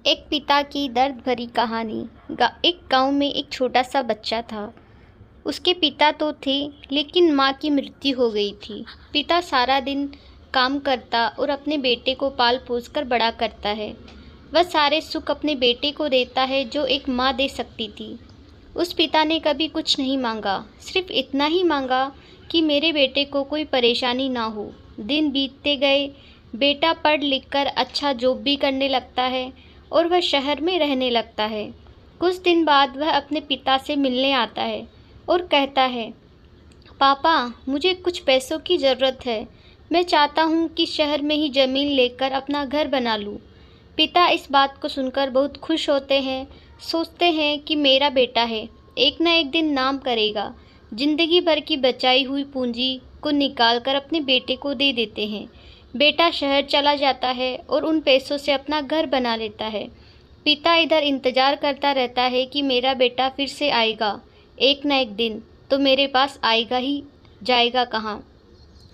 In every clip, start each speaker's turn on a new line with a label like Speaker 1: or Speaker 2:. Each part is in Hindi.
Speaker 1: एक पिता की दर्द भरी कहानी। एक गांव में एक छोटा सा बच्चा था। उसके पिता तो थे, लेकिन माँ की मृत्यु हो गई थी। पिता सारा दिन काम करता और अपने बेटे को पाल पोस कर बड़ा करता है। वह सारे सुख अपने बेटे को देता है जो एक माँ दे सकती थी। उस पिता ने कभी कुछ नहीं मांगा, सिर्फ इतना ही मांगा कि मेरे बेटे को कोई परेशानी ना हो। दिन बीतते गए, बेटा पढ़ लिख कर अच्छा जॉब भी करने लगता है और वह शहर में रहने लगता है। कुछ दिन बाद वह अपने पिता से मिलने आता है और कहता है, पापा, मुझे कुछ पैसों की ज़रूरत है। मैं चाहता हूँ कि शहर में ही ज़मीन लेकर अपना घर बना लूँ। पिता इस बात को सुनकर बहुत खुश होते हैं। सोचते हैं कि मेरा बेटा है, एक ना एक दिन नाम करेगा। जिंदगी भर की बचाई हुई पूंजी को निकाल कर अपने बेटे को दे देते हैं। बेटा शहर चला जाता है और उन पैसों से अपना घर बना लेता है। पिता इधर इंतज़ार करता रहता है कि मेरा बेटा फिर से आएगा, एक ना एक दिन तो मेरे पास आएगा ही, जाएगा कहाँ।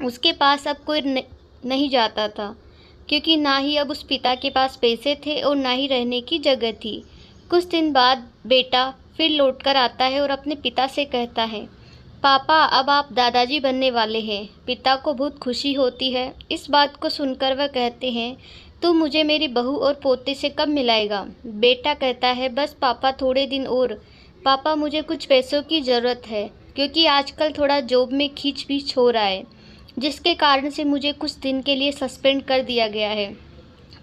Speaker 1: उसके पास अब कोई नहीं जाता था, क्योंकि ना ही अब उस पिता के पास पैसे थे और ना ही रहने की जगह थी। कुछ दिन बाद बेटा फिर लौटकर आता है और अपने पिता से कहता है, पापा, अब आप दादाजी बनने वाले हैं। पिता को बहुत खुशी होती है। इस बात को सुनकर वह कहते हैं, तू मुझे मेरी बहू और पोते से कब मिलाएगा। बेटा कहता है, बस पापा, थोड़े दिन और। पापा, मुझे कुछ पैसों की ज़रूरत है, क्योंकि आजकल थोड़ा जॉब में खींच बीच हो रहा है, जिसके कारण से मुझे कुछ दिन के लिए सस्पेंड कर दिया गया है।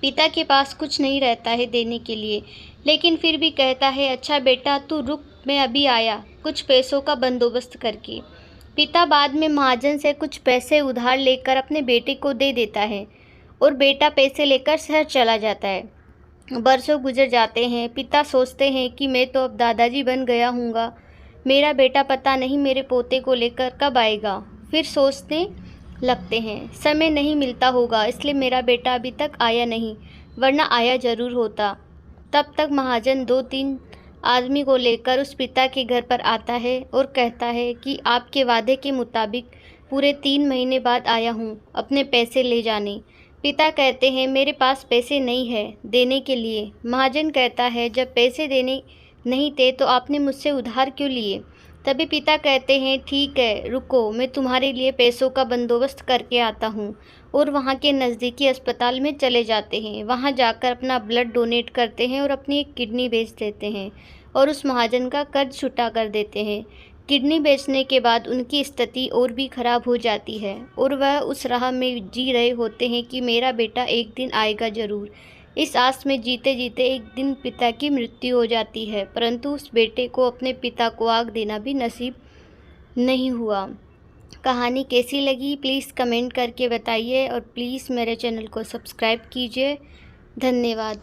Speaker 1: पिता के पास कुछ नहीं रहता है देने के लिए, लेकिन फिर भी कहता है, अच्छा बेटा, तू रुक, मैं अभी आया कुछ पैसों का बंदोबस्त करके। पिता बाद में महाजन से कुछ पैसे उधार लेकर अपने बेटे को दे देता है और बेटा पैसे लेकर शहर चला जाता है। बरसों गुजर जाते हैं। पिता सोचते हैं कि मैं तो अब दादाजी बन गया हूँगा, मेरा बेटा पता नहीं मेरे पोते को लेकर कब आएगा। फिर सोचने लगते हैं, समय नहीं मिलता होगा, इसलिए मेरा बेटा अभी तक आया नहीं, वरना आया ज़रूर होता। तब तक महाजन 2-3 आदमी को लेकर उस पिता के घर पर आता है और कहता है कि आपके वादे के मुताबिक पूरे 3 महीने बाद आया हूँ अपने पैसे ले जाने। पिता कहते हैं, मेरे पास पैसे नहीं है देने के लिए। महाजन कहता है, जब पैसे देने नहीं थे तो आपने मुझसे उधार क्यों लिए। तभी पिता कहते हैं, ठीक है, रुको, मैं तुम्हारे लिए पैसों का बंदोबस्त करके आता हूँ। और वहाँ के नज़दीकी अस्पताल में चले जाते हैं। वहाँ जाकर अपना ब्लड डोनेट करते हैं और अपनी एक किडनी बेच देते हैं और उस महाजन का कर्ज छुटा कर देते हैं। किडनी बेचने के बाद उनकी स्थिति और भी ख़राब हो जाती है और वह उस राह में जी रहे होते हैं कि मेरा बेटा एक दिन आएगा ज़रूर। इस आस में जीते जीते एक दिन पिता की मृत्यु हो जाती है, परंतु उस बेटे को अपने पिता को आग देना भी नसीब नहीं हुआ। कहानी कैसी लगी प्लीज़ कमेंट करके बताइए और प्लीज़ मेरे चैनल को सब्सक्राइब कीजिए। धन्यवाद।